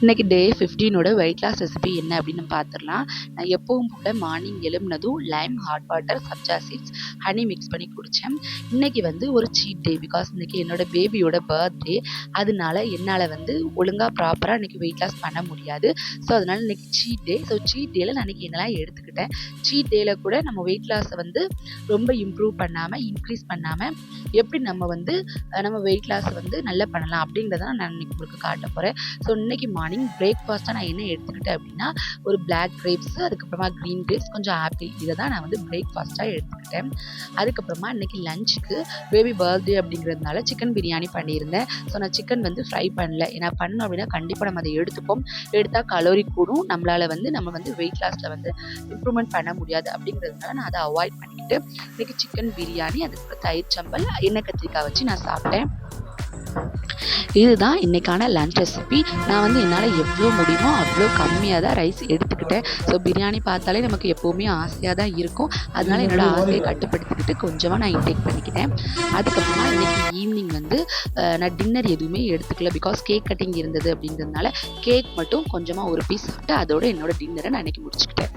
இன்னைக்கு டே 15ஓட weight loss recipe என்ன அப்படின்னு பார்த்துடலாம். நான் எப்பவும் போல மார்னிங் எழும்புனதும் lime, hot water, sabja seeds, honey mix பண்ணி குடித்தேன். இன்னைக்கு ஒரு சீட் டே. பிகாஸ் இன்னைக்கு என்னோட பேபியோட பர்த்டே. அதனால என்னால் ஒழுங்காக ப்ராப்பராக இன்னைக்கு வெயிட் லாஸ் பண்ண முடியாது. ஸோ அதனால இன்னைக்கு சீட் டே. ஸோ சீட் டேல நான் இன்னைக்கு என்னெல்லாம் எடுத்துக்கிட்டேன், சீட் டேல கூட நம்ம வெயிட் லாஸை ரொம்ப இம்ப்ரூவ் பண்ணாமல், இன்க்ரீஸ் பண்ணாமல் எப்படி நம்ம நம்ம வெயிட் லாஸை நல்லா பண்ணலாம் அப்படிங்கிறத நான் இன்னைக்கு உங்களுக்கு காட்ட போகிறேன். ஸோ இன்னைக்கு மார்னிங் பிரேக்ஃபாஸ்ட்டாக நான் என்ன எடுத்துக்கிட்டேன் அப்படின்னா, ஒரு பிளாக் கிரேப்ஸ், அதுக்கப்புறமா க்ரீன் கிரேப்ஸ், கொஞ்சம் ஆப்பிள், இதை தான் நான் பிரேக்ஃபாஸ்ட்டாக எடுத்துக்கிட்டேன். அதுக்கப்புறமா இன்னைக்கு லஞ்சுக்கு பேபி பர்த்டே அப்படிங்கிறதுனால சிக்கன் பிரியாணி பண்ணியிருந்தேன். ஸோ நான் சிக்கன் ஃப்ரை பண்ணல. ஏன்னா பண்ணோம் அப்படின்னா கண்டிப்பாக நம்ம அதை எடுத்துப்போம். எடுத்தால் கலோரி கூடும், நம்மளால் நம்ம வெயிட் லாஸில் இம்ப்ரூவ்மெண்ட் பண்ண முடியாது. அப்படிங்கிறதுனால நான் அதை அவாய்ட் பண்ணிக்கிட்டு இன்னைக்கு சிக்கன் பிரியாணி, அதுக்கப்புறம் தயிர் சம்பல், எண்ணெய் கத்திரிக்காய் வச்சு நான் சாப்பிட்டேன். இதுதான் இன்னைக்கான லஞ்ச் ரெசிபி. நான் என்னால் எவ்வளோ முடியுமோ அவ்வளோ கம்மியாக தான் ரைஸ் எடுத்துக்கிட்டேன். ஸோ பிரியாணி பார்த்தாலே நமக்கு எப்போவுமே ஆசையாக தான் இருக்கும். அதனால என்னோட ஆசையை கட்டுப்படுத்திக்கிட்டு கொஞ்சமாக நான் இன்டேக் பண்ணிக்கிட்டேன். அதுக்கப்புறமா இன்னைக்கு ஈவினிங் நான் டின்னர் எதுவுமே எடுத்துக்கல. பிகாஸ் கேக் கட்டிங் இருந்தது அப்படிங்கிறதுனால கேக் மட்டும் கொஞ்சமாக ஒரு பீஸ் சாப்பிட்டு அதோட என்னோட டின்னரை நான் இன்னைக்கு முடிச்சுக்கிட்டேன்.